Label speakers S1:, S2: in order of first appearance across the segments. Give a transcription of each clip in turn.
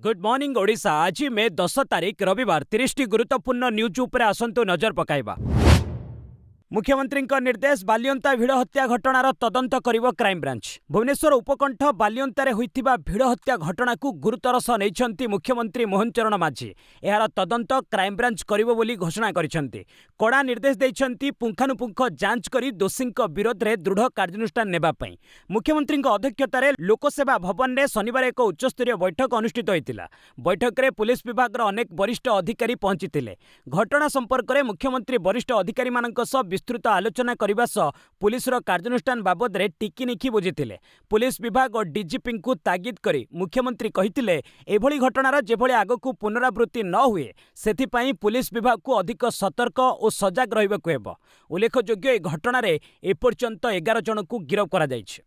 S1: Good morning Odisha. आज मे 10 तारिख रविवार 30 गुरुत्वपूर्ण न्यूज उपरे आसंतु नजर पकाइबा। मुख्यमंत्री निर्देश बालियंता भिड़ हत्या घटनार तदंत करिबो क्राइमब्रांच। भुवनेश्वर उपकंठ बालियंतार होइतिबा भिड़ हत्या घटना को गुरुतर सह नैछंती मुख्यमंत्री मोहन चरण माझी। एहार तदंत क्राइमब्रांच करिबो बोली घोषणा करिसंती। कड़ा निर्देश दैछंती पुंखानुपुंख जांच करी दोषींक विरोध रे दृढ़ कार्यानुष्ठान नेबा पई। मुख्यमंत्री अध्यक्षतार लोकसेवा भवन में शनिवार एक उच्चस्तरीय बैठक अनुष्ठित होइतिला। बैठक में पुलिस विभाग अनेक वरिष्ठ अधिकारी पहुंचीथिले। घटना संपर्क में मुख्यमंत्री वरिष्ठ अधिकारी मानक सह विस्तृत आलोचना करने सह पुलिसर कार्यानुष्ठान बाबद रे टिकिनिखि बुझीथिले। पुलिस विभाग और डीजीपी को तागिद करी मुख्यमंत्री कहिथिले एभली घटनार जेभली आगकू पुनरावृत्ति न हुए सेथिपाई पुलिस विभाग को अधिक सतर्क और सजग रहिबाकू हेबो। उल्लेखयोग्य ए घटना रे एपर्यंत 11 जन को गिरफ करा जायछि।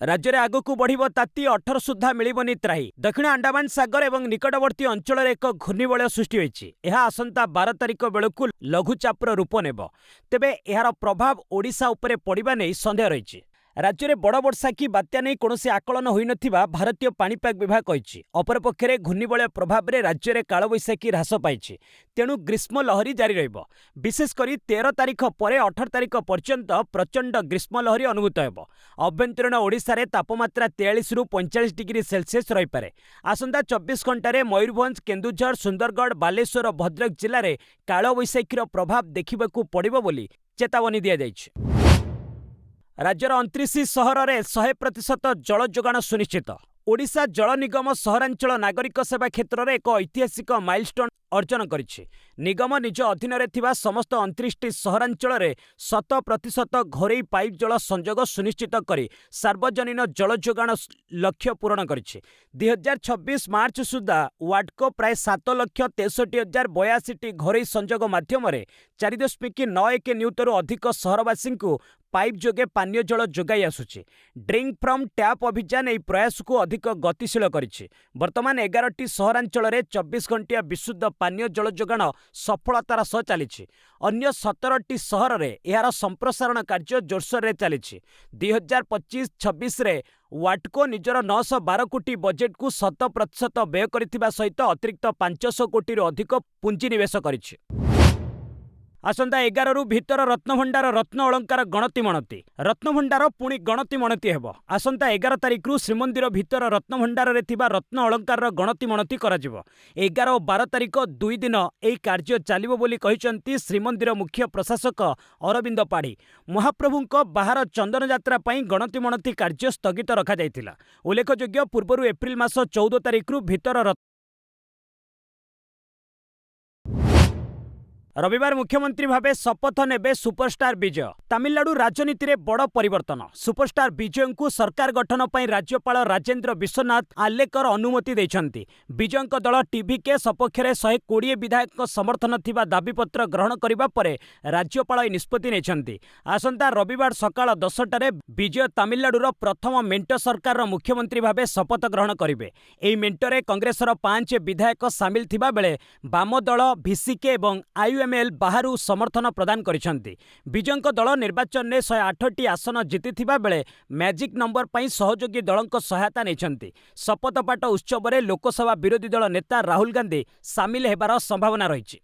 S1: राज्य में आगक बढ़ ताती 18 सुधा मिलबनी त्राही। दक्षिण अंडमान सागर और निकटवर्ती अंचल एक घूर्णिबलय सृष्टि होइछि। यह आसंता 12 तारिख बेलू लघुचापर रूप नेब। तेबे यार प्रभाव ओडिशा उपरे पड़िबा नै संदेह रही। राज्य में बड़ वर्षा कि बात्या नहीं कौनसी आकलन हो नथिबा भारतीय पाणीपाग विभाग कहिछि। अपरपक्षे घूर्णिबलय प्रभाव में राज्य में कालबैशाखी ह्रास पाइछि। तेणु ग्रीष्म लहरी जारी रहिबो। विशेषकर 13 तारिख पर 18 तारिख पर्यंत प्रचंड ग्रीष्म लहरी अनुभूत हेबो। अभ्यंतरीण ओडिशा रे तापमात्रा 43 रु 45 डिग्री सेल्सियस रहिपारे। आसंता 24 घंटे मयूरभंज, केन्दुझर, सुंदरगढ़, बालेश्वर, भद्रक जिले में कालबैशाखीर प्रभाव देखिबाकू पड़िबो बोली चेतावनी दिया जाइछि। राज्यर 29 सहर में 100% जल जोगाण सुनिश्चित। ओडिशा जल निगम सहरांचल नागरिक सेवा क्षेत्र में एक ऐतिहासिक माइलस्टोन अर्जन करिछि। निगम निज अधीन थिबा समस्त 29 सहरांचल में 100% घरोई पाइप जल संजोग सुनिश्चित करी सार्वजनीन जल जोगाण लक्ष्य पूरण करिछि। 2026 मार्च सुधा वाडको प्राय 7,63,082 घरोई संजोग माध्यम 4.91 नियुतरू अधिक सहरवासी को पाइप जोगे पानीय जल जोगाई आसुछि। ड्रिंक फ्रॉम टैप अभियान यह प्रयास को अधिक गतिशील करिछि। वर्तमान 11टी सहरांचल में 24 घंटिया विशुद्ध पानीय जल जोगाण सफलतार सह चलिछि। अन्य 17टी सहर में यार संप्रसारण कार्य जोरसोर रे चलिछि। 2025-26 रे वाटको निजर 912 कोटी बजेट को 100% व्यय करिथिबा सहित अतिरिक्त 500 कोटी अधिक पुंजी निवेश करिछि। आसंता 11 रु भीतर रत्नभंडार रत्न अलंकार गणति मणति। रत्नभंडार पुणी गणति मणति हेबो। आसंता 11 तारिख रु श्रीमंदिर भीतर रत्नभंडार रे थिबा रत्न अलंकार गणति मणति कराजिबो। 11 और 12 तारिख 2 दिन एई कार्य चलिबो बोली कहिसंती श्रीमंदिर मुख्य प्रशासक अरविंद पाढ़ी। महाप्रभुंक बाहर चंदन यात्रा पई गणति मणति कार्य स्थगित रखा जायतिला। उल्लेखयोग्य पूर्व एप्रिल मास 14 तारिख रु भीतर रविवार मुख्यमंत्री भावे शपथ नेबे सुपरस्टार विजय। तमिलनाडु राजनीति रे बड़ परिवर्तन। सुपरस्टार विजय को सरकार गठन पर राज्यपाल राजेंद्र विश्वनाथ आलेकर अनुमति देछंती। विजय दल टीवीके सपक्ष में 120 विधायक समर्थन थिबा दाबीपत्र ग्रहण करिबा परे राज्यपाल निष्पत्ति नेछंती। आसंता रविवार सकाळ 10टारे विजय तमिलनाडुर प्रथम मेंट सरकार मुख्यमंत्री भावे शपथ ग्रहण करिवे। एही मेंटरे कांग्रेसर 5 विधायक सामिल थिबा बेले वाम दल भिसिके एवं आईयूएमएल बाहरु समर्थन प्रदान करिसंती। विजय दल निर्वाचन में 108टी आसन जीतिथिबा बेले मैजिक नंबर पई सहयोगी दलक सहायता नेछंती। शपथ पाठ उत्सव में लोकसभा विरोधी दल नेता राहुल गांधी सामिल हेबार संभावना रही।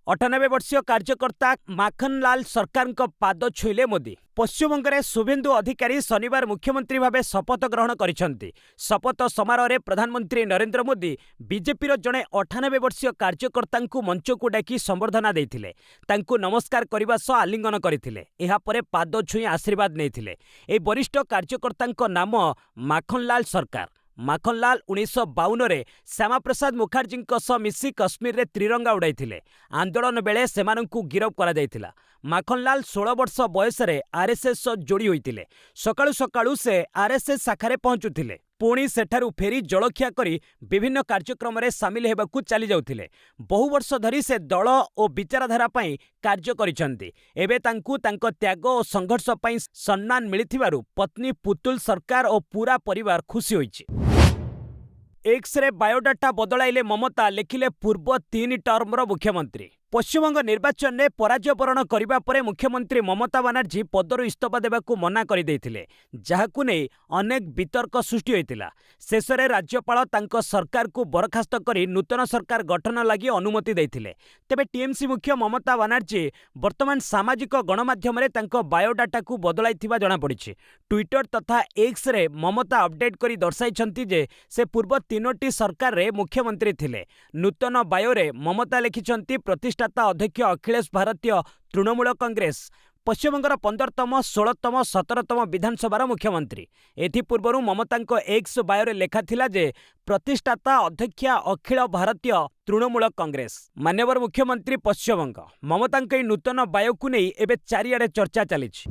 S1: 98 वर्षीय कार्यकर्ता माखनलाल सरकार पाद छुईले मोदी। पश्चिमबंग में शुभेन्दु अधिकारी शनिवार मुख्यमंत्री भावे शपथ ग्रहण करिसंती। शपथ समारोह में प्रधानमंत्री नरेंद्र मोदी बीजेपी जड़े 98 वर्षीय कार्यकर्ता मंच को डाकी संबर्धना देथिले। तांकु नमस्कार करने सह आलिंगन करथिले। एहा परे पाद छुई आशीर्वाद नेथिले। ए वरिष्ठ कार्यकर्ता नाम माखनलाल सरकार। माखनलाल 1952 रे श्यामा प्रसाद मुखर्जी सह मिसी कश्मीर रे त्रिरंगा उड़ाइथिले। आंदोलन बेले सेमानंकु गिरफ करा जायथिला। माखनलाल 16 वर्ष बयस रे आरएसएस जोड़ी होइतिले। सकाळु सकाळु से आरएसएस शाखारे पहुंचुथिले। पुणी सेठारु फेरी जलखिया करी विभिन्न कार्यक्रम में सामिल हेबाकू चली जाउथिले। बहु वर्ष धरी से दल और विचारधारा पई कार्य करिसंती। एबे तांकू तांको त्याग और संघर्ष पई सम्मान मिलिथिबारु पत्नी पुतुल सरकार और पूरा परिवार खुशी होइछि। एक्स रे बायोडाटा बदलाइले ममता, लिखिले पूर्व 3 टर्मर मुख्यमंत्री। पश्चिमबंग निर्वाचन में पराजय बरण करने पर मुख्यमंत्री ममता बनर्जी पदरू इस्तीफा देवाकू मना करदेइथिले, जाहाकू नै अनेक वितर्क सृष्टि होइतिला। शेषरे राज्यपाल तांको सरकार को बरखास्त करी नूतन सरकार गठन लगी अनुमति देइथिले। तेबे टीएमसी मुख्य ममता बनर्जी वर्तमान सामाजिक गणमाध्यम रे तांको बायोडाटा को बदलाइथिबा जणा पड़िछि। ट्विटर तथा एक्स रे ममता अपडेट करी दर्शाइछंती जे से पूर्व तीनोटी सरकार रे मुख्यमंत्री थिले। नूतन बायो रे ममता लिखिछंती प्रतिष्ठाता अध्यक्ष अखिलेश भारतीय तृणमूल कांग्रेस, पश्चिमबंगर 15तम 16तम 17तम विधानसभा मुख्यमंत्री। एथिपूर्व ममतांको एक्स बायोरे लेखा थिला जे प्रतिष्ठाता अध्यक्ष अखिल भारतीय तृणमूल कांग्रेस। मान्यवर मुख्यमंत्री पश्चिमबंग ममतांको नूतन बायोकु नै एबे चारिआडे चर्चा चलिछि।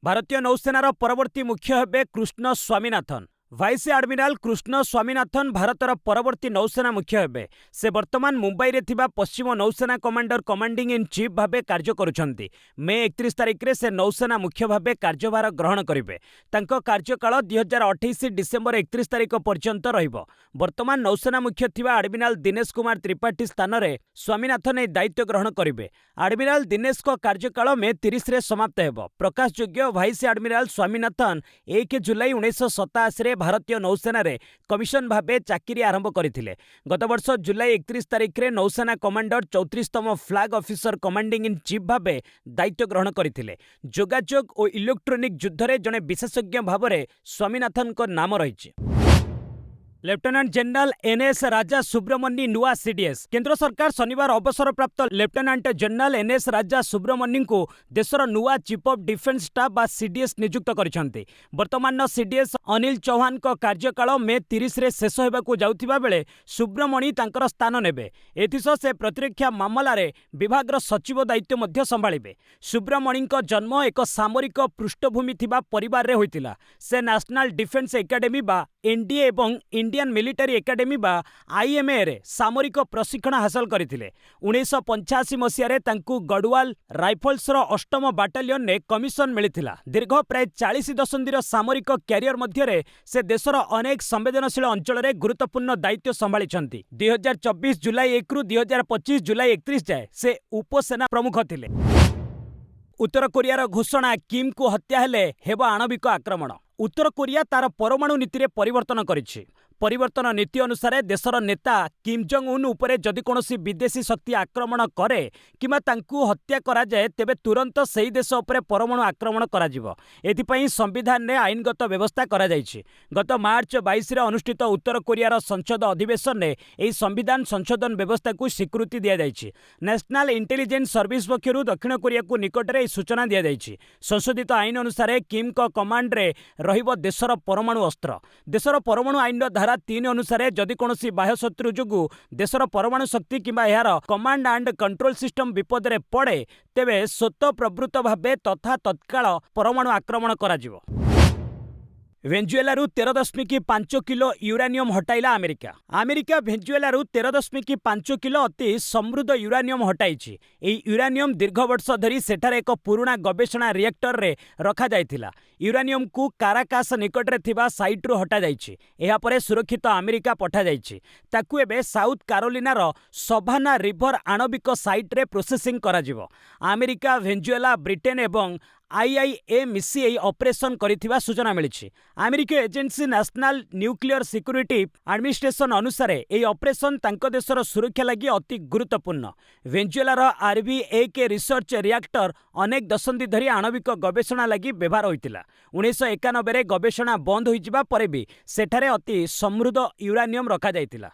S1: भारतीय नौसेनार परवर्ती मुख्य हेबे कृष्ण स्वामीनाथन। वाइस एडमिराल कृष्ण स्वामीनाथन भारतर परवर्ती नौसेना मुख्य हेबे। से वर्तमान मुंबई रे थिबा पश्चिम नौसेना कमांडर कमांडिंग इन चीफ भाबे कार्य करुछंती। मे 31 तारिख रे से नौसेना मुख्य भाबे कार्यभार ग्रहण करिवे। तांको कार्यकाल 2028 डिसेंबर 31 तारिख पर्यंत रहिबो। वर्तमान नौसेना मुख्य थिबा एडमिराल दिनेश कुमार त्रिपाठी स्थान रे स्वामीनाथन ए दायित्व ग्रहण करिवे। एडमिराल दिनेश को कार्यकाल मे 30 रे समाप्त हेबो। प्रकाशयोग्य वाइस एडमिराल स्वामीनाथन 1 जुलाई 1987 रे भारतीय नौसेना रे कमिशन भाबे चाकरी आरंभ करथिले। गत वर्ष जुलाई 31 तारिख रे नौसेना कमांडर 34तम flag officer commanding in chief भाबे दायित्व ग्रहण करथिले। जोगाजोग और इलेक्ट्रोनिक युद्ध रे जने विशेषज्ञ भाबरे स्वामीनाथन को नाम रहिछि। लेफ्टिनेंट जनरल एनएस राजा सुब्रमण्यम नुआ सीडीएस। केंद्र सरकार शनिवार अवसर प्राप्त लेफ्टिनेंट जनरल एनएस राजा सुब्रमण्यम को देशर नुआ चीफ ऑफ डिफेंस स्टाफ बा सीडीएस नियुक्त करिसेंती। वर्तमान सीडीएस अनिल चौहान को कार्यकाल मे 30 रे शेष हेबाकू जाउथिबा बेले सुब्रमण्यम तांकर स्थान नेबे। एथिसह से प्रतिरक्षा मामला रे विभागर सचिव दायित्व मध्य संभाळिबे। सुब्रमण्यम को जन्म एक सामरिक पृष्ठभूमि थिबा परिवार रे होइतिला। से नेशनल डिफेंस एकेडमी बा एनडीए एवं इंडियन मिलिटरी एकेडमी बा आईएमए रे सामरिक प्रशिक्षण हासिल करथिले। 1985 मसिया रे तांकू गढ़वाल राइफल्स रो 8म बाटालियन ने कमिशन मिलिथिला। दीर्घ प्राय 40 दशंधीर सामरिक कैरियर मध्य रे से देशर अनेक संवेदनशील अंचल रे गुरुत्वपूर्ण दायित्व संभाळिछंती। 2024 जुलाई 1 रु 2025 जुलाई 31 जाए से उपसेना प्रमुख थिले। उत्तर कोरियार घोषणा, किम को हत्या हेले हेब आणविक आक्रमण। उत्तर कोरिया तार परमाणु नीति रे परिवर्तन करिछि। परिवर्तन नीति अनुसार देशर नेता किम जोंग उन उपरे जदि कोनोसी विदेशी शक्ति आक्रमण करे किमा तांकू हत्या करा जाए तेबे तुरंत सही देश उपरे परमाणु आक्रमण करा जिवो। एथिपई संविधान ने आईनगत व्यवस्था करा जाइछि। गत मार्च 22 रे अनुष्ठित उत्तर कोरियार संसद अधिवेशन ने एही संविधान संशोधन व्यवस्था को स्वीकृति दिया जाइछि। नेशनल इंटेलिजेंस सर्विस पक्षरु दक्षिण कोरिया को निकट रे सूचना दिया जाइछि। संशोधित आईन अनुसार किम को कमांड रे रहिबो देशर परमाणु अस्त्र। देशर परमाणु आईन धारा 3 अनुसार जदि कोनोसी बाह्य शत्रु जोगु देशर परमाणु शक्ति किंबा यार कमांड एंड कंट्रोल सिस्टम विपद रे पड़े तेबे स्वतः प्रवृत्त भाबे तथा तत्काल परमाणु आक्रमण करा जिवो। वेनेजुएलारू 13.5 किलो यूरानियम हटाइला अमेरिका। अमेरिका वेनेजुएलारू 13.5 किलो अति समृद्ध यूरानियम हटाइछि। एही यूरानियम दीर्घ वर्ष धरी सेठारे एक पुराना गवेषणा रिएक्टर रे रखा जाइथिला। यूरानियम को काराकास निकट रे थिबा साइट रु हटा जाइछि। एहा परे सुरक्षित अमेरिका पठा जाइछि। ताकू एबे साउथ कैरोलिनार सभाना रिवर आणविक साइट रे प्रोसेसिंग करा जिवो। अमेरिका, वेनेजुएला, ब्रिटेन एवं आईआईए मिसी एही ऑपरेशन करिथिबा सूचना मिलिछि। America agency national nuclear security administration अनुसार एही ऑपरेशन तांको देशर सुरक्षा लागि अति गुरुत्वपूर्ण। वेनेजुएलार आरबीए के रिसर्च रिएक्टर अनेक दशंधि धरी आणविक गवेषणा लागि व्यवहार होइतिला। 1991 रे गवेषणा बंद होइजिबा परे भी सेठारे अति समृद्ध यूरानियम रखा जाइतिला।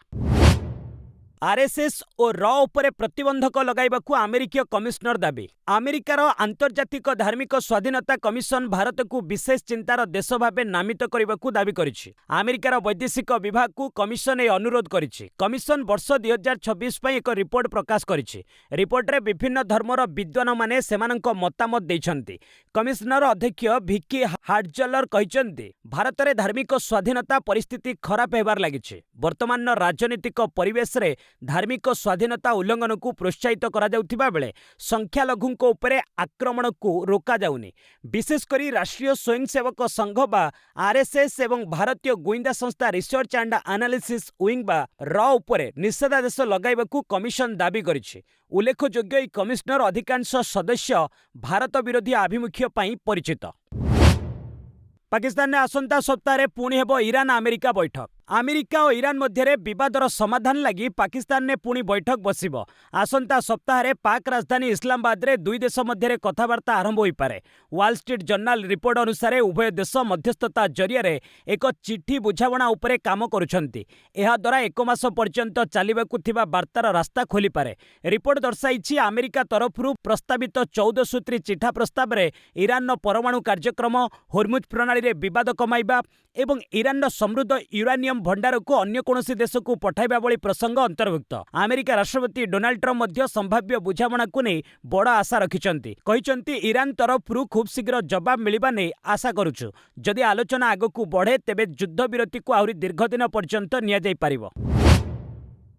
S1: आरएसएस और रॉ उपरे प्रतिबंधक लगाइबाकू अमेरिकीय कमिशनर दाबी। अमेरिकार आंतर्जातिक धार्मिक स्वाधीनता कमिशन भारत को विशेष चिंतार देश भाबे नामित करबाकू दाबी करिछि। अमेरिकार वैदेशिक विभाग को कमिशन ए अनुरोध करिछि। कमिशन वर्ष 2026 पई एक रिपोर्ट प्रकाश करिछि। रिपोर्ट रे विभिन्न धर्मर विद्वान माने सेमानक मतामत दैछन्ति। कमिशनर अध्यक्ष भिकी हार्टजलर कहिसन्ति भारत रे धार्मिक स्वाधीनता परिस्थिति खराब हेबार लागिछि। वर्तमान राजनीतिक परिवेश रे धार्मिक स्वाधीनता उल्लंघन को प्रोत्साहित करा जाउथिबा बेले संख्यालघुंको उपरे आक्रमण को रोका जाउनी। विशेषकर राष्ट्रीय स्वयंसेवक संघ बा आरएसएस एवं भारतीय गोइंदा संस्था रिसर्च एंड एनालिसिस विंग बा र उपरे निषेधादेश लगाइबाकू कमिशन दाबी करिछि। उल्लेखयोग्य ई कमिशनर अधिकांश सदस्य भारत विरोधी आभिमुख्य पई परिचित। पाकिस्तान ने आसंता सप्ताह पुणी हेबो ईरान अमेरिका बैठक। अमेरिका और ईरान मध्य विवादर समाधान लगी पाकिस्तान ने पुणी बैठक बसिबो। आसंता सप्ताह पाक राजधानी इस्लामाबाद रे दुई देश मध्य कथबार्ता आरंभ हो पारे। वॉल स्ट्रीट जर्नल रिपोर्ट अनुसार उभय देश मध्यस्थता जरिया एक चिठी बुझाणा उपरे काम करुछंती। एहा द्वारा एक मास पर्यंत चलिबाकु थिबा वार्तार रास्ता खोली पारे। रिपोर्ट दर्शाइछि अमेरिका तरफरु प्रस्तावित 14 सूत्री चिठा प्रस्ताव रे ईरान परमाणु कार्यक्रम, होर्मुज प्रणाली रे विवाद कमाइबा एवं ईरान समृद्ध यूरानियम भंडार को अन्य कोनोसी देश को पठाइबा भली प्रसंग अंतर्भुक्त। अमेरिका राष्ट्रपति डोनाल्ड ट्रम्प मध्य संभाव्य बुझामणा को नहीं बड़ आशा रखिछंती। कहिछंती ईरान तरफरु खूब शीघ्र जवाब मिलिबा नै आशा करूछु। जदि आलोचना आगकू बढ़े तेबे युद्ध विरति को आहुरी दीर्घ दिन पर्यंत निया जाई पारिबो।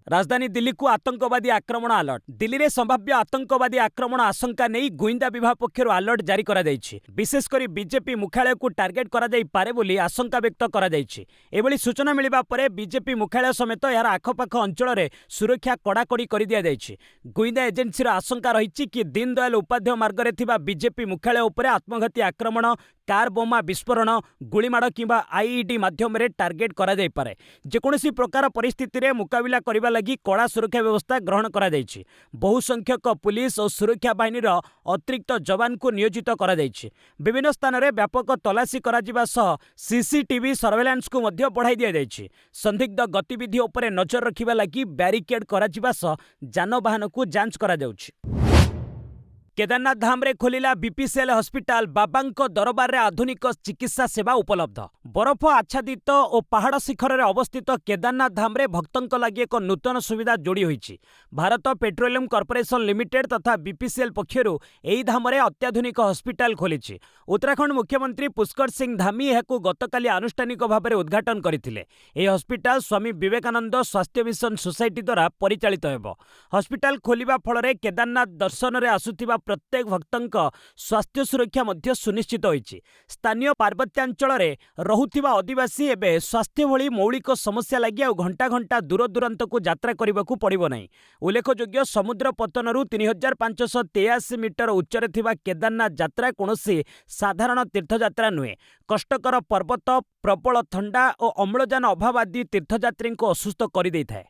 S1: राजधानी दिल्ली को आतंकवादी आक्रमण अलर्ट। दिल्ली में संभाव्य आतंकवादी आक्रमण आशंका नहीं गुइंदा विभाग पक्षर अलर्ट जारी करा जायछि। विशेषकर बीजेपी मुख्यालय को टार्गेट करा जाई पारे बोली आशंका व्यक्त करा जायछि। एभली सूचना मिलिबा परे बीजेपी मुख्यालय समेत यार आखपाख अंचल में सुरक्षा कड़ाकड़ी कर दिया जायछि। गुइंदा एजेंसी आशंका रही कि दीनदयाल उपाध्याय मार्ग में थिबा बीजेपी मुख्यालय उपरे आत्मघाती आक्रमण, कार बोमा विस्फोरण, गुलीमाड़ किंबा आईईडी माध्यम टार्गेट करा जाई पारे। जेकोसी प्रकार परिस्थिति रे मुकाबिला करबा लगी कड़ा सुरक्षा व्यवस्था ग्रहण करा जायछि। बहु संख्यक पुलिस और सुरक्षा बाहिनीर अतिरिक्त जवान को नियोजित करा जायछि। विभिन्न स्थान में व्यापक तलाशी करा जिबा सह सीसीटीवी सर्वेलांस को मध्य बढ़ाई दिया जायछि। संदिग्ध गतिविधि उपरे नजर रखिबा लगी बैरिकेड करा जिबा सह जानवाहन को जांच करा जाउछि। केदारनाथ धाम रे खोलिला बीपीसीएल हॉस्पिटल। बाबांको दरबार रे आधुनिक चिकित्सा सेवा उपलब्ध। बरफ आच्छादित और पहाड़ शिखर रे अवस्थित केदारनाथ धाम रे भक्तों लगी एक नूतन सुविधा जोड़ी होईछि। भारत पेट्रोलियम कॉर्पोरेशन लिमिटेड तथा बीपीसीएल पक्षरु एही धाम रे अत्याधुनिक हॉस्पिटल खोलिछि। उत्तराखंड मुख्यमंत्री पुष्कर सिंह धामी एहाकु गतकाली आनुष्ठानिक भाव में उद्घाटन करथिले। एही हॉस्पिटल स्वामी विवेकानंद स्वास्थ्य मिशन सोसाइटी द्वारा परिचालित हेबो। हॉस्पिटल खोलिबा फल केदारनाथ दर्शन रे आसुथिबा प्रत्येक भक्तों स्वास्थ्य सुरक्षा मध्य सुनिश्चित होईछि। स्थानीय पार्वत्यांचल रे रहुथिबा आदिवासी एबे स्वास्थ्य भली मौलिक समस्या लगी घंटा घंटा दूर दूरांत को यात्रा करबाकू पड़िबो नहीं। उल्लेखयोग्य समुद्र पतनरू 3583 मीटर उच्चरे थिबा केदारनाथ यात्रा कौनसी साधारण तीर्थयात्रा नुहे। कष्टकर पर्वत, प्रबल ठंडा और अम्लजान अभाव आदि तीर्थयात्री को असुस्थ कर देइथाय।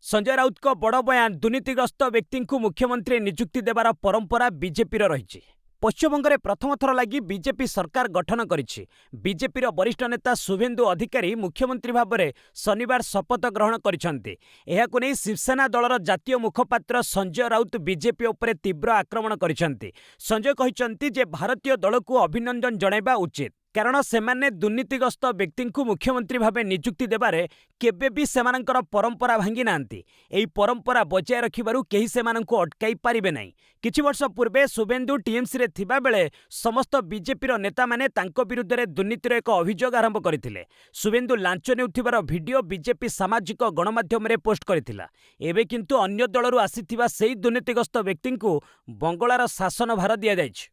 S1: संजय राउत को बड़ बयान। दुर्नीतिग्रस्त व्यक्ति को मुख्यमंत्री नियुक्ति देवार परंपरा बीजेपी रही। पश्चिमबंग में प्रथम थर लगी बीजेपी सरकार गठन करिछि। बीजेपी वरिष्ठ नेता शुभेन्दु अधिकारी मुख्यमंत्री भाव में शनिवार शपथ ग्रहण करिसेंति। एहाकु नै शिवसेना दलर जातीय मुखपात्र संजय राउत बीजेपी उपरे तीव्र आक्रमण करिसेंति। संजय कहिसेंति जे भारतीय दल को अभिनंदन जणाइबा उचित, कारण सेमाने दुर्नीतिग्रस्त व्यक्ति को मुख्यमंत्री भाव नियुक्ति देबारे केबे भी सेमानंकर परंपरा भांगी नांती। एही परंपरा बचाय रखिबारु केही सेमानंको अटकाई पारिबे नाही। किछि वर्ष पूर्वे शुभेन्दु टीएमसी रे थिबा बेले समस्त बीजेपी रो नेता माने तांको विरुद्ध रे दुर्नीतिर एक अभियोग आरंभ करथिले। शुभेन्दु लांच नेउथिबार वीडियो बीजेपी सामाजिक गणमाध्यम रे पोस्ट करथिला। एबे किंतु अन्य दलरु आसीथिबा सेही दुर्नीतिग्रस्त व्यक्ति को बंगलार शासन भार दिया जायछि।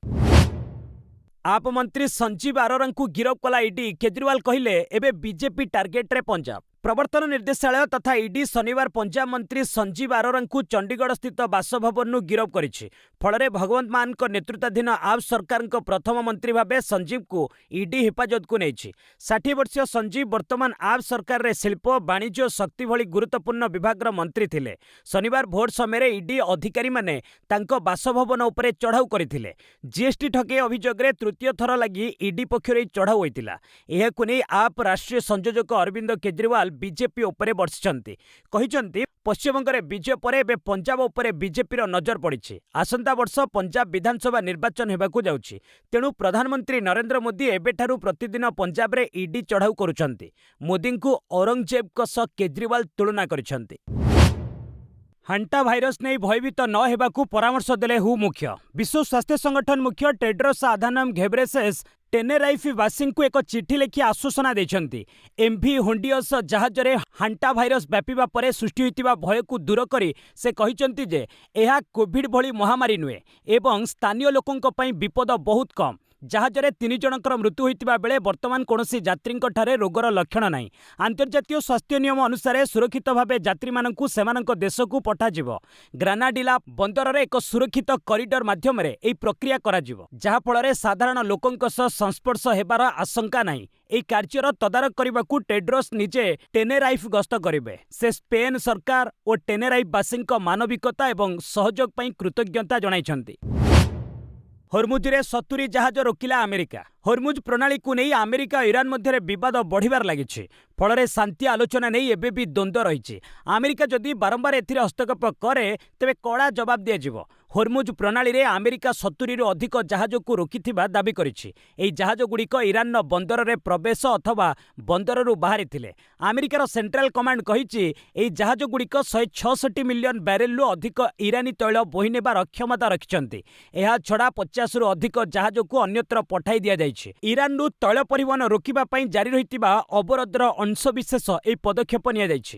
S1: आप मंत्री संजीव आरोरा को गिरफ कला ईडी। केजरीवाल कहले एबे बीजेपी टार्गेट रे पंजाब। प्रवर्तन निर्देशालय तथा ईडी शनिवार पंजाब मंत्री संजीव आरोरा को चंडीगढ़ स्थित बासभवन गिरफ करिछि। फल भगवंत मान नेतृत्वाधीन आप सरकार प्रथम मंत्री भाव संजीव को ईडी हेफाजत को नहीं। 60 वर्षीय संजीव वर्तमान आप सरकार रे शिल्प, वाणिज्य, शक्ति भली गुरुत्वपूर्ण विभाग मंत्री थिले। शनिवार भोर समय ईडी अधिकारी माने तांको बासभवन उपरे चढ़ाऊ करथिले। जीएसटी ठके अभियोग रे तृतीय थर लगी ईडी पक्षर चढ़ाऊ होइतिला। एहाकु नै आप राष्ट्रीय संयोजक अरविंद केजरीवाल बीजेपी उपरे बर्षिछंती। कहिछंती पश्चिमबंग रे विजय परे एबे पंजाब उपरे बीजेपी रो नजर पड़िछि। आसंता वर्ष पंजाब विधानसभा निर्वाचन हेबाकू जाउछि। तेणु प्रधानमंत्री नरेंद्र मोदी एबेठारू प्रतिदिन पंजाब रे ईडी चढ़ाऊ करुछंती। मोदी को औरंगजेब को सह केजरीवाल तुलना करिछंती। हांटा भाइरस नहीं भयभीत न हेबाकू परामर्श देले हु मुख्य। विश्व स्वास्थ्य संगठन मुख्य टेड्रोस आधानम घेब्रेयेसस टेनेराइफ वासी एक चिठी लिखि आश्वासना देछंती। एमवी होंडियस जहाजरे हांटा भाइरस व्यापीबा परे सृष्टि होइतिबा भय को दूर करी से कहिसंती जे एहा कोविड भली महामारी नुहे एवं स्थानीय लोकंक पई विपद बहुत कम। जहाजरे 3 जनकर मृत्यु होइतिबा बेले वर्तमान कोनोसी यात्रींक ठारे रोगर लक्षण नाही। अंतर्जातीय स्वास्थ्य नियम अनुसार सुरक्षित भावे यात्री मानकु सेमानक देशकु पठाजिवो। ग्रानाडिला बंदररे एक सुरक्षित कॉरिडोर माध्यम रे एई प्रक्रिया कराजिवो, जहा फଳରେ साधारण लोकंक सह संस्पर्श हेबार आशंका नाही। এই କାର୍ଯ୍ୟର ତଦାରଖ କରିବାକୁ ଟେଡ୍ରୋସ୍ ନିଜେ ଟେନେରାଇଫ୍ ଗସ୍ତ କରିବେ। ସେ ସ୍ପେନ୍ ସରକାର ଓ ଟେନେରାଇଫ୍ ବାସୀଙ୍କ ମାନବିକତା ଏବଂ ସହଯୋଗ ପାଇଁ କୃତଜ୍ଞତା ଜଣାଇଛନ୍ତି। ହର୍ମୁଜରେ 70 ଜାହାଜ ରୋକିଲା ଆମେରିକା। ହର୍ମୁଜ ପ୍ରଣାଳୀକୁ ନେଇ ଆମେରିକା ଓ ଇରାନ ମଧ୍ୟରେ ବିବାଦ ବଢ଼ିବାରେ ଲାଗିଛି। ଫଳରେ ଶାନ୍ତି ଆଲୋଚନା ନେଇ ଏବେ ବି ଦ୍ୱନ୍ଦ୍ୱ ରହିଛି। ଆମେରିକା ଯଦି ବାରମ୍ବାର ଏଥିରେ ହସ୍ତକ୍ଷେପ କରେ ତେବେ କଡ଼ା ଜବାବ ଦିଆଯିବ। ହର୍ମୁଜ ପ୍ରଣାଳୀରେ ଆମେରିକା 70ରୁ ଅଧିକ ଜାହାଜକୁ ରୋକିଥିବା ଦାବି କରିଛି। ଏହି ଜାହାଜଗୁଡ଼ିକ ଇରାନର ବନ୍ଦରରେ ପ୍ରବେଶ ଅଥବା ବନ୍ଦରରୁ ବାହାରିଥିଲେ। ଆମେରିକାର ସେଣ୍ଟ୍ରାଲ କମାଣ୍ଡ କହିଛି ଏହି ଜାହାଜଗୁଡ଼ିକ 166 ମିଲିୟନ ବ୍ୟାରେଲରୁ ଅଧିକ ଇରାନୀ ତୈଳ ବୋହି ନେବାର କ୍ଷମତା ରଖିଛନ୍ତି। ଏହାଛଡ଼ା 50ରୁ ଅଧିକ ଜାହାଜକୁ ଅନ୍ୟତ୍ର ପଠାଇ ଦିଆଯାଇଛି। ଇରାନରୁ ତୈଳ ପରିବହନ ରୋକିବା ପାଇଁ ଜାରି ରହିଥିବା ଅବରୋଧର ଅଂଶବିଶେଷ ଏହି ପଦକ୍ଷେପ ନିଆଯାଇଛି।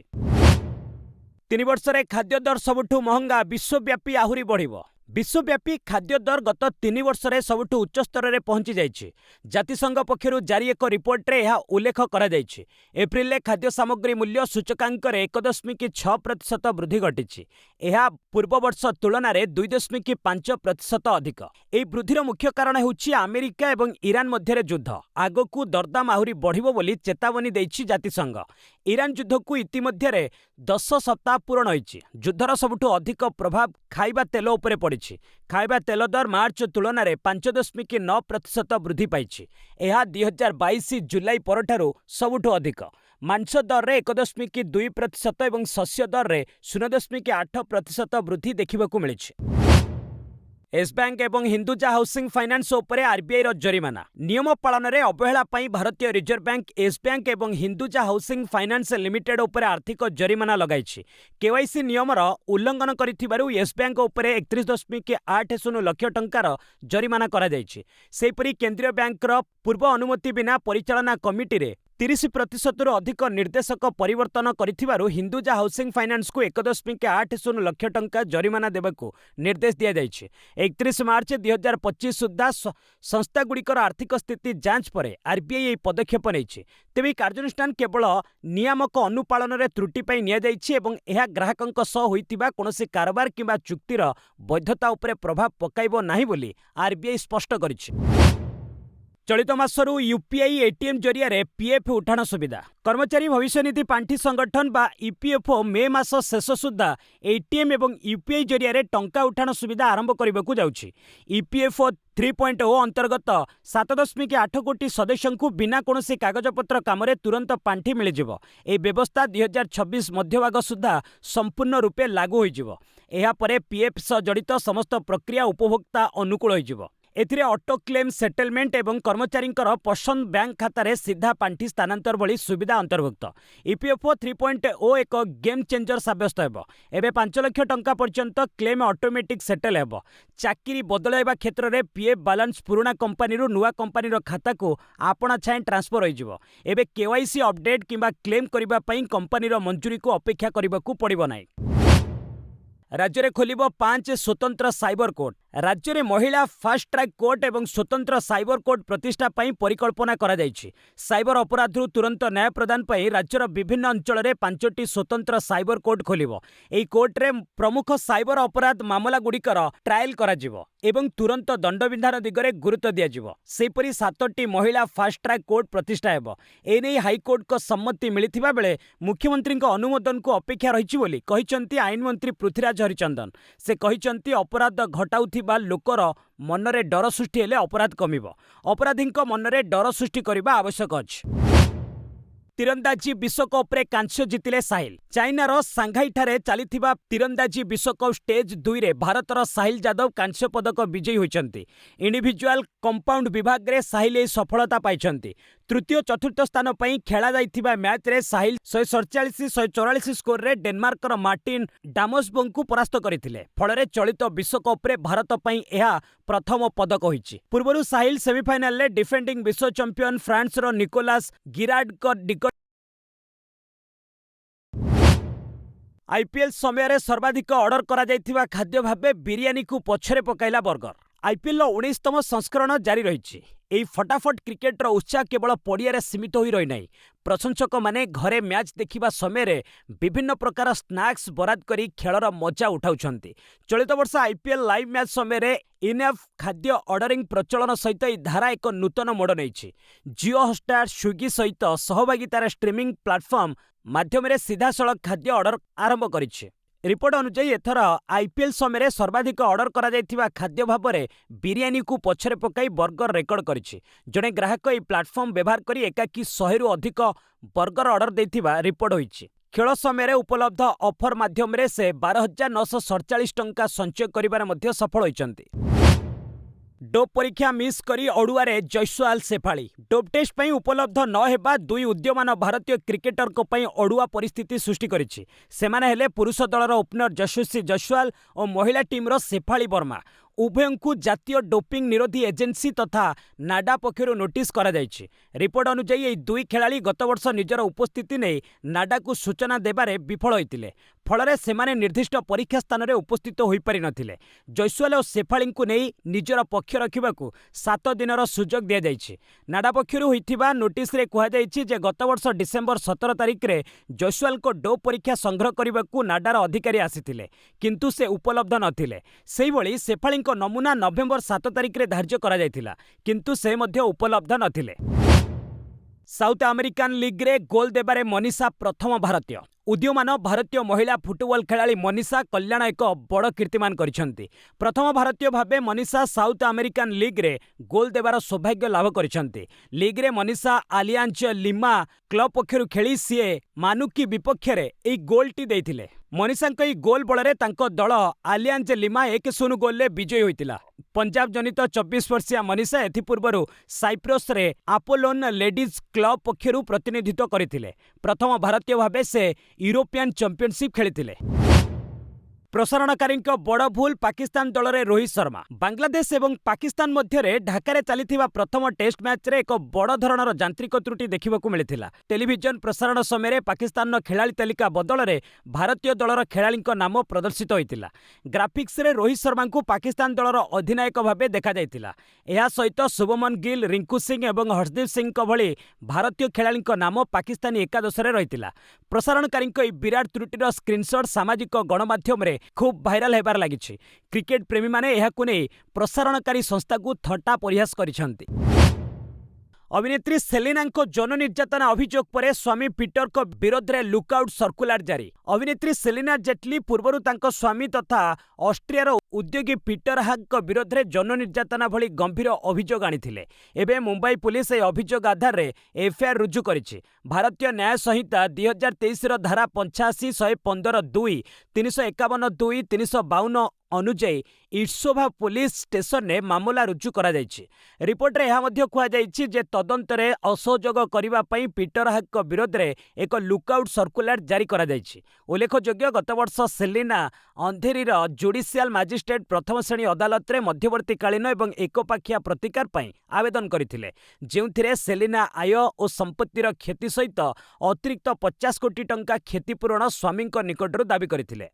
S1: 3 ବର୍ଷରେ ଖାଦ୍ୟଦର ସବୁଠୁ ମହଙ୍ଗା, ବିଶ୍ୱବ୍ୟାପୀ ଆହୁରି ବଢ଼ିବ। ବିଶ୍ୱବ୍ୟାପୀ ଖାଦ୍ୟଦର ଗତ 3 ବର୍ଷରେ ସବୁଠୁ ଉଚ୍ଚ ସ୍ତରରେ ପହଞ୍ଚି ଯାଇଛି। ଜାତିସଂଘ ପକ୍ଷରୁ ଜାରି ଏକ ରିପୋର୍ଟରେ ଏହା ଉଲ୍ଲେଖ କରାଯାଇଛି। ଏପ୍ରିଲରେ ଖାଦ୍ୟ ସାମଗ୍ରୀ ମୂଲ୍ୟ ସୂଚକାଙ୍କରେ 1.6% ବୃଦ୍ଧି ଘଟିଛି। ଏହା ପୂର୍ବ ବର୍ଷ ତୁଳନାରେ 2.5% ଅଧିକ। ଏହି ବୃଦ୍ଧିର ମୁଖ୍ୟ କାରଣ ହେଉଛି ଆମେରିକା ଏବଂ ଇରାନ ମଧ୍ୟରେ ଯୁଦ୍ଧ। ଆଗକୁ ଦରଦାମ ଆହୁରି ବଢ଼ିବ ବୋଲି ଚେତାବନୀ ଦେଇଛି ଜାତିସଂଘ। ଇରାନ ଯୁଦ୍ଧକୁ ଇତିମଧ୍ୟରେ 10 ସପ୍ତାହ ପୂରଣ ହୋଇଛି। ଯୁଦ୍ଧର ସବୁଠୁ ଅଧିକ ପ୍ରଭାବ ଖାଇବା ତେଲ ଉପରେ ପଡ଼ିଛି। ଖାଇବା ତେଲ ଦର ମାର୍ଚ୍ଚ ତୁଳନାରେ 5.9% ବୃଦ୍ଧି ପାଇଛି। ଏହା 2022 ଜୁଲାଇ ପରଠାରୁ ସବୁଠୁ ଅଧିକ। ମାଂସ ଦରରେ 1.2% ଏବଂ ଶସ୍ୟ ଦରରେ 0.8% ବୃଦ୍ଧି ଦେଖିବାକୁ ମିଳିଛି। येस बैंक एवं हिंदुजा हाउसिंग फाइनान्स उपरे आरबीआई रो जरिमाना। नियम पालन रे अवहेला पई भारतीय रिजर्व बैंक येस बैंक एवं हिंदुजा हाउसिंग फाइनान्स लिमिटेड उपरे आर्थिक जरिमाना लगाइछि। केवाईसी नियमर उल्लंघन करिथिबारु येस बैंक उपरे 31.80 लाख टंकार जरिमाना करा जाइछि। सेहिपरि केंद्रीय बैंक रो पूर्व अनुमति बिना परिचालना कमिटी रे 30% रु अधिक निर्देशक परिवर्तन करिथिबारु हिंदुजा हाउसिंग फाइनान्स को 1.80 लाख टंका जरिमाना देबाकू निर्देश दिया जाइछि। 31 मार्च 2025 सुद्धा संस्थागुड़िकर आर्थिक स्थिति जांच पर आरबीआई यह पदक्षेप नहीं। तेज कार्यानुष्ठान केवल नियामक अनुपालन में त्रुटि निया ग्राहकों सह होइतिबा कोनोसी कारबार किंबा चुक्तिर वैधता उपरे प्रभाव पकाइबो नाही बोली आरबीआई स्पष्ट करिछि। चलित मासरू यूपीआई एटीएम जरिया रे पीएफ उठाण सुविधा। कर्मचारी भविष्य निधि पांठी संगठन बा ईपीएफओ मे मास शेष सुद्धा एटीएम एवं यूपीआई जरिया रे टंका उठाण सुविधा आरंभ करबाकू जाउछि। ईपीएफओ 3.0 अंतर्गत 7.8 कोटी सदस्यों को बिना कोनोसी कागजपत्र काम तुरंत पांठी मिलिजिवो। ए व्यवस्था 2026 मध्यभाग सुद्धा संपूर्ण रूपे लागू होइजिवो। एहा परे पीएफ सह जड़ित समस्त प्रक्रिया उपभोक्ता अनुकूल होइजिवो। एथिरे ऑटो क्लेम सेटलमेंट एवं कर्मचारी पसंद बैंक खातार सीधा पांठी स्थानांतर भली सुविधा अंतर्भुक्त। ईपीएफओ 3.0 एक गेम चेंजर साब्यस्त हेबो। एबे 5 लाख टंका पर्यंत क्लेम ऑटोमेटिक सेटल हेबो। चाकरी बदलाइबा क्षेत्र में पीएफ बैलेंस पुराना कंपनी नुआ कंपनी खाता को आपना छाए ट्रांसफर होइजिवो। एबे केवाईसी अपडेट किंबा क्लेम करिबा पई कंपनी मंजूरी को अपेक्षा करिबाकू पड़िबो नाही। राज्य में खोल 5 स्वतंत्र साइबर कोर्ट। राज्य में महिला फास्ट ट्रैक कोर्ट एवं स्वतंत्र साइबर कोर्ट प्रतिष्ठा पई परिकल्पना करा जायछि। साइबर अपराध तुरंत न्याय प्रदान पई राज्यर विभिन्न अंचल में 5टी स्वतंत्र साइबर कोर्ट खोलिबो। एही कोर्ट रे प्रमुख साइबर अपराध मामला गुड़िकर ट्रायल करा जिवो एवं तुरंत दंडविधान दिगरे गुरुत्व दिया जिवो। सेहिपरि 7टी महिला फास्ट ट्रैक कोर्ट प्रतिष्ठा हेबो। एने हाईकोर्ट को सम्मति मिलिथिबा बेले मुख्यमंत्री अनुमोदन को अपेक्षा रहिछि बोली कहिसंती आईन मंत्री पृथ्वीराज हरिचंदन। से कहिसंती अपराध घटाउथिबा लोकर मनरे डर सृष्टि हेले अपराध कमिबो। अपराधीଙ୍କ मनरे डर सृष्टि करिबा आवश्यक अछि। तीरंदाजी विश्वकप्रे कांस्य जितिले साहिल। चाइनार सांघाईठारे चलिथिबा तीरंदाजी विश्वकप स्टेज 2 रे भारतर साहिल यादव कांस्य पदक विजयी होइछन्ति। इंडिविजुअल कंपाउंड विभाग रे साहिल ए सफलता पाइछन्ति। तृतीय चतुर्थ स्थान पई खेला जाइथिबा मैच रे साहिल 147-144 स्कोर रे डेनमार्कर मार्टिन डामसबोंग को परास्त करथिले। फଳରେ चलित विश्वकप रे भारत पई एहा प्रथम पदक होइछि। पूर्वरु साहिल सेमीफाइनल रे डिफेंडिंग विश्व चैंपियन फ्रांस रो निकोलास गिरार्ड को निकट आईपीएल समय सर्वाधिक ऑर्डर करा जाइथिबा खाद्य भाबे बिरियानी को पछरे पकाइला बर्गर। आईपीएल 19तम संस्करण जारी रहिछि। एई फटाफट क्रिकेटर उत्साह केवल पड़िया सीमित होई रही नहीं। प्रशंसक माने घरे मैच देखिबा समय विभिन्न प्रकार स्नैक्स बराद करी खेलर मजा उठाउछन्ति। चलित वर्ष आईपीएल लाइव मैच समय इनएफ खाद्य ऑर्डरिंग प्रचलन सहित ई धारा एक नूतन मोड़ नहीं। जियो हॉटस्टार स्विगी सहित सहभागितार स्ट्रीमिंग प्लाटफर्म माध्यम सीधा सड़क खाद्य ऑर्डर आरंभ करिछि। रिपोर्ट अनुसार एथर आईपीएल समय सर्वाधिक ऑर्डर करा जाइथिबा खाद्य भाबरे बिरियानी को पछरे पकाई बर्गर रेकर्ड करिछि। जणे ग्राहक ई प्लाटफर्म व्यवहार करी एकाकी 100 रु अधिक बर्गर ऑर्डर देथिबा रिपोर्ट होइछि। खेल समय उपलब्ध ऑफर माध्यम से 12,947 टंका संचय करिबार मध्य सफल होइछन्ति। डोप परीक्षा मिस करी अड़ुआरे जयसवाल सेफाली। डोप टेस्ट पई उपलब्ध न हेबा दुई उद्यमान भारतीय क्रिकेटर को पई अड़ुआ परिस्थिति सृष्टि करिछि। सेमाने हेले पुरुष दलर ओपनर यशस्वी जयसवाल और महिला टीमर सेफाली वर्मा। उभयंकु जातीय डोपिंग निरोधी एजेंसी तथा नाडा पक्षरु नोटिस करा जायछि। रिपोर्ट अनुसार एई दुई खेलाड़ी गत वर्ष निजर उपस्थिति नै नाडा को सूचना देबारे विफल होइतिले। फଳରେ ସେମାନେ निर्दिष्ट परीक्षा स्थान रे उपस्थित होई पारि नथिले। जयसवाल और सेफाली को नै निजर पक्ष रखिबाकू 7 दिनर सुजोग दिया जायछि। नाडा पक्षरु होइथिबा नोटिस रे कुहा जायछि जे गत वर्ष डिसेंबर 17 तारिख रे जयसवाल को डोप परीक्षा संग्रह करबाकू नाडार अधिकारी आसिथिले, किंतु से उपलब्ध नथिले। सेही भଳି सेफाली नमूना नवेम्बर 7 तारिख रे धार्य करा जायथिला, किंतु से मध्य उपलब्ध नथिले। साउथ अमेरिकान लीग रे गोल देबारे मनीषा प्रथम भारतीय। उदीयमान भारतीय महिला फुटबॉल खेलाड़ी मनीषा कल्याण एक बड़ कीर्तिमान करिसेंति। प्रथम भारतीय भाबे मनीषा साउथ अमेरिकान लीग रे गोल देबार सौभाग्य लाभ करिसेंति। लीग रे मनीषा आलियांज लिमा क्लब पक्षरु खेली सीए मानुकी विपक्ष रे एई गोलटी देइथिले। मनीषांक ई गोल बଳରେ ତାଙ୍କ ଦଳ ଆଲିଆଞ୍ଜ ଲିମା 1-0 ଗୋଲରେ ବିଜୟୀ ହୋଇଥିଲା। पंजाब जनित 24 वर्षीय मनीषा एथिपूर्वरु साइप्रस रे आपोलोन लेडीज क्लब पक्षरु प्रतिनिधित्व करथिले। प्रथम भारतीय भाबे से यूरोपियन चैंपियनशिप खेलिथिले। प्रसारणकारी बड़ भूल पाकिस्तान दल रे रोहित शर्मा। बांग्लादेश एवं पाकिस्तान मध्य ढाका चली प्रथम टेस्ट मैच रे एक बड़ धरणर यांत्रिक त्रुटि देखा मिलता। टेलीविजन प्रसारण समय पाकिस्तान खेलाड़ी तालिका बदल में भारतीय दलर खेलाड़ी नाम प्रदर्शित होता। ग्राफिक्स रे रोहित शर्मा को पाकिस्तान दलर अधिनायक भाव देखा यह सहित शुभमन गिल, रिंकू सिंह और हर्षदीप सिंह भली भारतीय खेलाड़ी नाम पाकिस्तानी एकादश रही। प्रसारणकारी विराट त्रुटिर स्क्रीनशॉट सामाजिक गणमाध्यम रे खूब भाइराल हेबार लागिछि। क्रिकेट प्रेमी माने एहाकु नै प्रसारणकारी संस्था को थट्टा परिहास करिसेंति। अभिनेत्री सेलिना जौन निर्यातना अभियोग पर स्वामी पीटर को विरोध में लुकआउट सर्कुलर जारी। अभिनेत्री सेलिना जेटली पूर्वरु तांको स्वामी तथा ऑस्ट्रियार उद्योगी पीटर हाग विरोध में जौन निर्यातना भली गंभीर अभियोग आनिथिले। एबे मुंबई पुलिस ए अभियोग आधार में एफआईआर रुजु करिछि। भारतीय न्याय संहिता 2023 धारा 85, 115(2), 351(2), 352 अनुजाई इट्सोभा पुलिस स्टेशन ने मामला रुजु करा जायछि। रिपोर्ट रे यह मध्य कुहा जायछि जे तदंतरे असहयोग करिबा पई पीटर हाग विरोध में एक लुकआउट सर्कुलर जारी करा जायछि। उल्लेखयोग्य गत वर्ष सेलिना अंधेरीर जुडिशियल मजिस्ट्रेट प्रथम श्रेणी अदालत रे मध्यवर्तीकालीन एवं एकपाखिया प्रतिकार पई आवेदन करथिले, जेउथिरे सेलिना आय और संपत्तिर क्षति सहित अतिरिक्त 50 कोटी टंका क्षतिपूरण स्वामी निकटरू दाबी करथिले।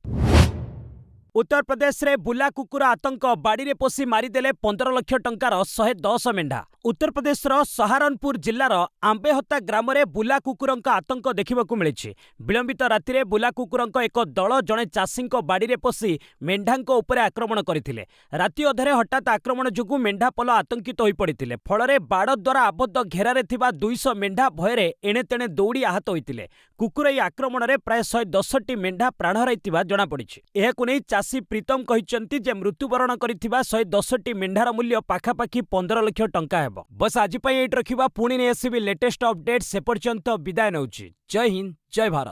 S1: उत्तर प्रदेश रे बुला कुकुर आतंक बाड़ी रे पोसी मारिदेले 15 लाख टंकार 110 मेंढा। उत्तर प्रदेश सहारनपुर जिल्लार आंबेहता ग्राम रे बुला कुकुरंक आतंक देखिबाकू मिलिछि। विलंबित राति रे बुला कुकुरंक एक दल जणे चाषींक बाड़ी रे पोसी मेंढांक उपरे आक्रमण करथिले। राति अधरे हठात आक्रमण जुगु मेंढा पल आतंकित होई पड़िथिले। फଳରେ बाड़ द्वारा आबद्ध घेरारे थिबा 200 मेंढा भୟରେ एणे तेणे दौड़ी आहत होइतिले। कुकुर ई आक्रमण रे प्राय 110टी मेंढा प्राण हराइतिबा जणा पड़िछि। एहाकु नै ଚାଷୀ ପ୍ରୀତମ କହିଛନ୍ତି ଯେ ମୃତ୍ୟୁବରଣ କରିଥିବା 110ଟି ମେଣ୍ଢାର ମୂଲ୍ୟ ପାଖାପାଖି 15 ଲକ୍ଷ ଟଙ୍କା ହେବ। ବସ୍ ଆଜି ପାଇଁ ଏଇଠି ରଖିବା, ପୁଣି ନେଇ ଆସିବି ଲେଟେଷ୍ଟ ଅପଡେଟ୍। ସେ ପର୍ଯ୍ୟନ୍ତ ବିଦାୟ ନେଉଛି। ଜୟ ହିନ୍ଦ, ଜୟ ଭାରତ।